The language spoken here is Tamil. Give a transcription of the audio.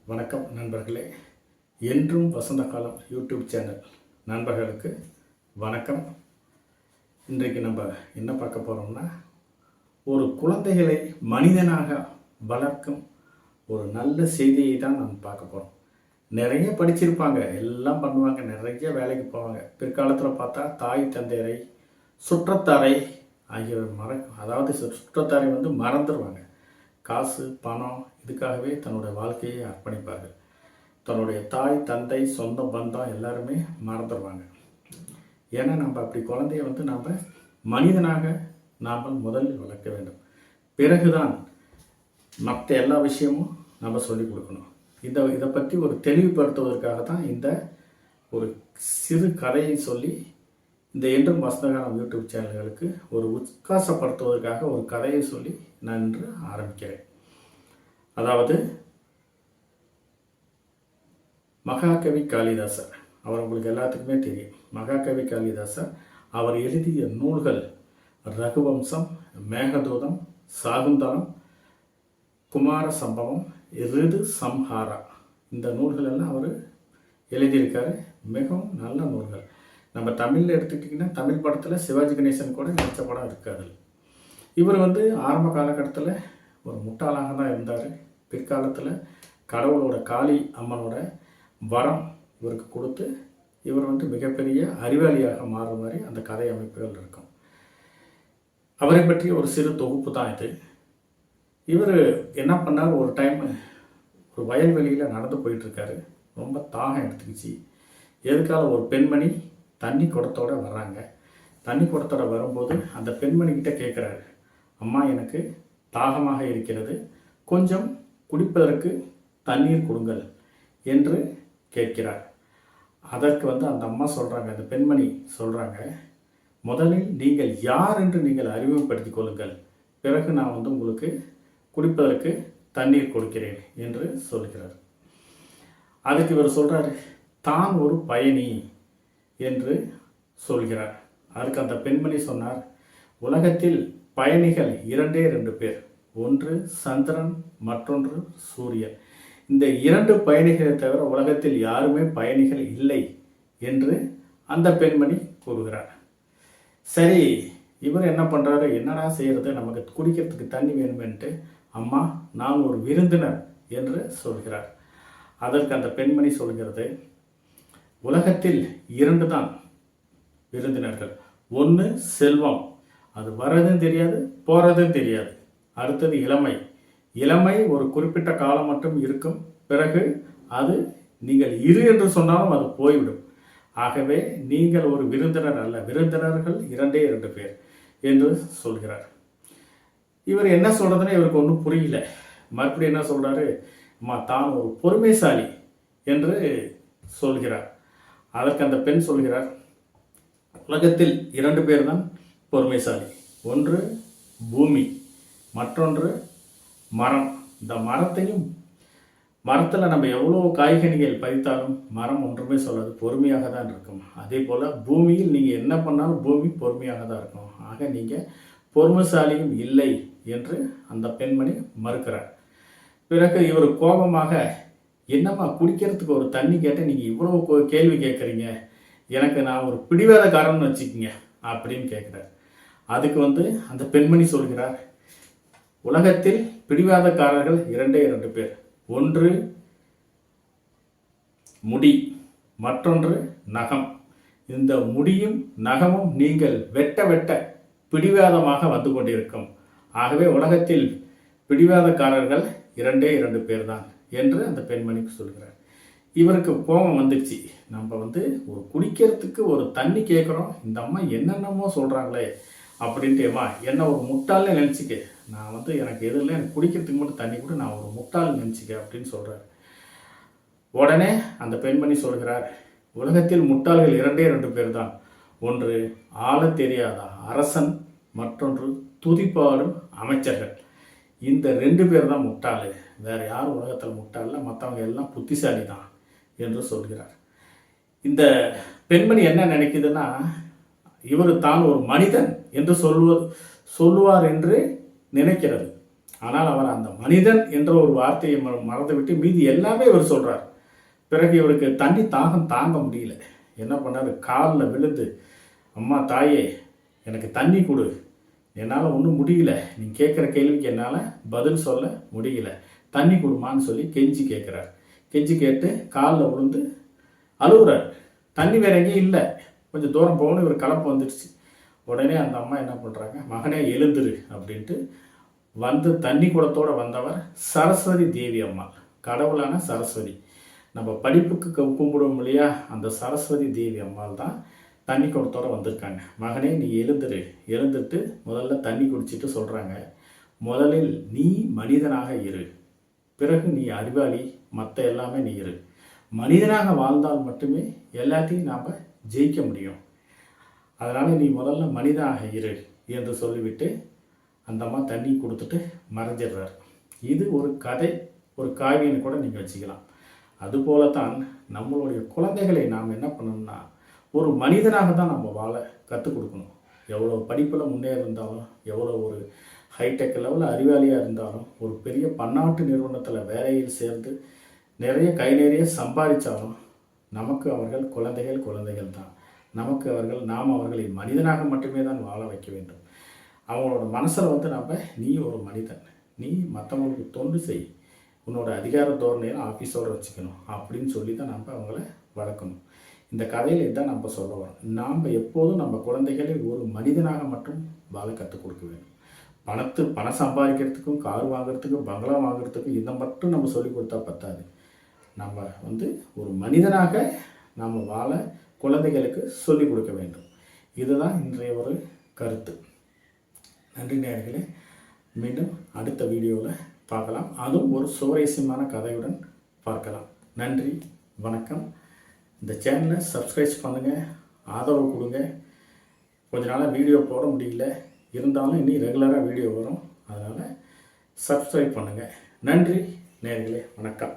வணக்கம் நண்பர்களே. என்றும் வசந்த காலம் யூடியூப் சேனல் நண்பர்களுக்கு வணக்கம். இன்றைக்கு நம்ம என்ன பார்க்க போகிறோம்னா, ஒரு குழந்தைகளை மனிதனாக வளர்க்கும் ஒரு நல்ல செய்தியை தான் நம்ம பார்க்க போகிறோம். நிறைய படிச்சிருப்பாங்க, எல்லாம் பண்ணுவாங்க, நிறைய வேலைக்கு போவாங்க. பிற்காலத்தில் பார்த்தா தாய் தந்தையரை, சுற்றத்தாரை ஆகியோர் அதாவது சுற்றத்தாரை மறந்துடுவாங்க. காசு பணம் இதுக்காகவே தன்னுடைய வாழ்க்கையை அர்ப்பணிப்பார்கள். தன்னுடைய தாய் தந்தை சொந்த பந்தம் எல்லாருமே மறந்துடுவாங்க. ஏன்னா நம்ம அப்படி குழந்தைய நாம் மனிதனாக நாம் முதலில் வளர்க்க வேண்டும். பிறகுதான் மற்ற எல்லா விஷயமும் நம்ம சொல்லிக் கொடுக்கணும். இதை பற்றி ஒரு தெளிவுபடுத்துவதற்காக தான் இந்த ஒரு சிறு கதையை சொல்லி இந்த என்றும் வசந்தகாலம் யூடியூப் சேனல்களுக்கு ஒரு உற்சாகப்படுத்துவதற்காக ஒரு கதையை சொல்லி நான் இன்று ஆரம்பிக்கிறேன். அதாவது மகாகவி காளிதாசர், அவர் உங்களுக்கு எல்லாத்துக்குமே தெரியும். மகாகவி காளிதாசர் அவர் எழுதிய நூல்கள் ரகுவம்சம், மேகதூதம், சாகுந்தலம், குமார சம்பவம், ரிது சம்ஹாரா, இந்த நூல்கள் எல்லாம் அவர் எழுதியிருக்காரு. மிகவும் நல்ல நூல்கள். நம்ம தமிழில் எடுத்துக்கிட்டிங்கன்னா தமிழ் படத்தில் சிவாஜி கணேசன் கூட நடித்த படம் இருக்காது. இவர் ஆரம்ப காலகட்டத்தில் ஒரு முட்டாளாக தான் இருந்தார். பிற்காலத்தில் கடவுளோட காளி அம்மனோட வரம் இவருக்கு கொடுத்து இவர் மிகப்பெரிய அறிவாளியாக மாறுற மாதிரி அந்த கதை அமைப்புகள் இருக்கும். அவரை பற்றிய ஒரு சிறு தொகுப்பு தான் இது. இவர் என்ன பண்ணார், ஒரு டைம் ஒரு வயல்வெளியில் நடந்து போயிட்டுருக்காரு. ரொம்ப தாகம் எடுத்துக்கிச்சு. எதுக்கால ஒரு பெண்மணி தண்ணி குடத்தோடு வர்றாங்க. தண்ணி குடத்தோட வரும்போது அந்த பெண்மணிக்கிட்ட கேட்குறாரு, அம்மா எனக்கு தாகமாக இருக்கிறது, கொஞ்சம் குடிப்பதற்கு தண்ணீர் கொடுங்கள் என்று கேட்கிறார். அதற்கு அந்த அம்மா சொல்கிறாங்க, அந்த பெண்மணி சொல்கிறாங்க, முதலில் நீங்கள் யார் என்று நீங்கள் அறிமுகப்படுத்திக் கொள்ளுங்கள், பிறகு நான் உங்களுக்கு குடிப்பதற்கு தண்ணீர் கொடுக்கிறேன் என்று சொல்கிறார். அதுக்கு இவர் சொல்கிறார், தான் ஒரு பயணி என்று சொல்கிறார். அதுக்கு அந்த பெண்மணி சொன்னார், உலகத்தில் பயணிகள் 2 பேர், ஒன்று சந்திரன், மற்றொன்று சூரியன். இந்த 2 பயணிகளை தவிர உலகத்தில் யாருமே பயணிகள் இல்லை என்று அந்த பெண்மணி கூறுகிறார். சரி, இவர் என்ன பண்ணுறாரு, என்னடா செய்கிறது, நமக்கு குடிக்கிறதுக்கு தண்ணி வேணுமென்ட்டு, அம்மா நான் ஒரு விருந்தினர் என்று சொல்கிறார். அதற்கு அந்த பெண்மணி சொல்கிறது, உலகத்தில் 2 தான் விருந்தினர்கள். ஒன்று செல்வம், அது வர்றதும் தெரியாது போகிறதும் தெரியாது. அடுத்தது இளமை. இளமை ஒரு குறிப்பிட்ட காலம் மட்டும் இருக்கும், பிறகு அது நீங்கள் இரு என்று சொன்னாலும் அது போய்விடும். ஆகவே நீங்கள் ஒரு விருந்தினர் அல்ல, விருந்தினர்கள் 2 பேர் என்று சொல்கிறார். இவர் என்ன சொல்கிறதுன்னு இவருக்கு ஒன்றும் புரியல. மறுபடியும் என்ன சொல்கிறாரு, அம்மா தான் ஒரு பொறுமைசாலி என்று சொல்கிறார். அதற்கு அந்த பெண் சொல்கிறார், உலகத்தில் 2 பேர் தான் பொறுமைசாலி. ஒன்று பூமி, மற்றொன்று மரம். இந்த மரத்தில் நம்ம எவ்வளோ காய்கனிகள் பறித்தாலும் மரம் ஒன்றுமே சொல்லாது, பொறுமையாக தான் இருக்கும். அதே போல் பூமியில் நீங்கள் என்ன பண்ணாலும் பூமி பொறுமையாக தான் இருக்கும். ஆக நீங்கள் பொறுமைசாலியும் இல்லை என்று அந்த பெண்மணி மறுக்கிறார். பிறகு இவர் கோபமாக, என்னம்மா குடிக்கிறதுக்கு ஒரு தண்ணி கேட்டால் நீங்கள் இவ்வளோ கேள்வி கேட்குறீங்க, எனக்கு நான் ஒரு பிடிவாதக்காரன்னு வச்சுக்கிங்க அப்படின்னு கேட்குறார். அதுக்கு அந்த பெண்மணி சொல்கிறார், உலகத்தில் பிடிவாதக்காரர்கள் 2 பேர். ஒன்று முடி, மற்றொன்று நகம். இந்த முடியும் நகமும் நீங்கள் வெட்ட வெட்ட பிடிவாதமாக வந்து கொண்டிருக்கும். ஆகவே உலகத்தில் பிடிவாதக்காரர்கள் 2 பேர் தான் என்று அந்த பெண்மணிக்கு சொல்கிறார். இவருக்கு கோபம் வந்துடுச்சு. நம்ம ஒரு குடிக்கிறதுக்கு ஒரு தண்ணி கேட்குறோம், இந்த அம்மா என்னென்னமோ சொல்கிறாங்களே அப்படின்ட்டுமா என்ன ஒரு முட்டாள்னு நினச்சிக்க, நான் எனக்கு எதுவும் இல்லை, எனக்கு குடிக்கிறதுக்கு மட்டும் தண்ணி கூட, நான் ஒரு முட்டாள் நினச்சிக்க அப்படின்னு சொல்கிறார். உடனே அந்த பெண்மணி சொல்கிறார், உலகத்தில் முட்டாள்கள் 2 பேர் தான். ஒன்று ஆள தெரியாத அரசன், மற்றொன்று துதிப்பாடும் அமைச்சர்கள். இந்த 2 பேர் தான் முட்டாள், வேறு யாரும் உலகத்தில் முட்டாள் இல்லை, மற்றவங்க எல்லாம் புத்திசாலி தான் என்று சொல்கிறார். இந்த பெண்மணி என்ன நினைக்குதுன்னா, இவர் தான் ஒரு மனிதன் என்று சொல்லுவார் என்று நினைக்கிறது. ஆனால் அவர் அந்த மனிதன் என்ற ஒரு வார்த்தையை மறந்துவிட்டு மீதி எல்லாமே இவர் சொல்கிறார். பிறகு இவருக்கு தண்ணி தாகம் தாங்க முடியல. என்ன பண்ணார், காலில் விழுந்து, அம்மா தாயே எனக்கு தண்ணி கொடு, என்னால் ஒன்றும் முடியல, நீ கேட்குற கேள்விக்கு என்னால் பதில் சொல்ல முடியல, தண்ணி கொடுமான்னு சொல்லி கெஞ்சி கேட்குறார். கெஞ்சி கேட்டு காலில் விழுந்து அழுகுறார். தண்ணி வேற எங்கேயும் இல்லை, கொஞ்சம் தூரம் போகணும், இவர் கலப்பு வந்துடுச்சு. உடனே அந்த அம்மா என்ன பண்ணுறாங்க, மகனே எழுந்துரு அப்படின்ட்டு வந்து தண்ணி குடத்தோடு வந்தவர் சரஸ்வதி தேவி அம்மா, கடவுளான சரஸ்வதி. நம்ம படிப்புக்கு கும்பிடுவோம் இல்லையா, அந்த சரஸ்வதி தேவி அம்மாள் தான் தண்ணி குடத்தோடு வந்திருக்காங்க. மகனே நீ எழுந்துட்டு முதல்ல தண்ணி குடிச்சிட்டு சொல்கிறாங்க, முதலில் நீ மனிதனாக இரு, பிறகு நீ அறிவாளி, மற்ற எல்லாமே நீ இரு. மனிதனாக வாழ்ந்தால் மட்டுமே எல்லாத்தையும் நாம் ஜெயிக்க முடியும். அதனால் நீ முதல்ல மனிதனாக இரு என்று சொல்லிவிட்டு அந்த அம்மா தண்ணி கொடுத்துட்டு மறைஞ்சிடுறார். இது ஒரு கதை, ஒரு காவியன்னு கூட நீங்கள் வச்சுக்கலாம். அதுபோல தான் நம்மளுடைய குழந்தைகளை நாம் என்ன பண்ணணும்னா, ஒரு மனிதனாக தான் நம்ம வாழ கற்றுக் கொடுக்கணும். எவ்வளோ படிப்பில் முன்னேறி இருந்தாலும், எவ்வளோ ஒரு ஹைடெக் லெவலில் அறிவாளியாக இருந்தாலும், ஒரு பெரிய பன்னாட்டு நிறுவனத்தில் வேலையில் சேர்ந்து நிறைய கை நிறைய சம்பாதிச்சாலும் நமக்கு அவர்கள் குழந்தைகள் தான். நமக்கு நாம் அவர்களை மனிதனாக மட்டுமே தான் வாழ வைக்க வேண்டும். அவங்களோட மனசில் வந்து நம்ம, நீ ஒரு மனிதன், நீ மற்றவங்களுக்கு தொண்டு செய், உன்னோட அதிகார தோரணையில் ஆஃபீஸோடு வச்சுக்கணும் அப்படின்னு சொல்லி தான் நம்ம அவங்கள வளர்க்கணும். இந்த கதையில் இதுதான் நம்ம சொல்ல வரோம். நாம் எப்போதும் நம்ம குழந்தைகளை ஒரு மனிதனாக மட்டும் வாழ கற்றுக் கொடுக்க வேண்டும். பணம் சம்பாதிக்கிறதுக்கும், கார் வாங்குறதுக்கும், பங்களா வாங்குறதுக்கும் இதை மட்டும் நம்ம சொல்லிக் கொடுத்தா பத்தாது. நம்ம வந்து ஒரு மனிதனாக நாம் வாழ குழந்தைகளுக்கு சொல்லிக் கொடுக்க வேண்டும். இதுதான் இன்றைய ஒரு கருத்து. நன்றி நேயர்களே, மீண்டும் அடுத்த வீடியோவில் பார்க்கலாம். அதுவும் ஒரு சுவாரஸ்யமான கதையுடன் பார்க்கலாம். நன்றி, வணக்கம். இந்த சேனலை சப்ஸ்கிரைப் பண்ணுங்கள், ஆதரவு கொடுங்க. கொஞ்ச நாளாக வீடியோ போட முடியல, இருந்தாலும் இனி ரெகுலராக வீடியோ வரும், அதனால் சப்ஸ்கிரைப் பண்ணுங்கள். நன்றி நேயர்களே, வணக்கம்.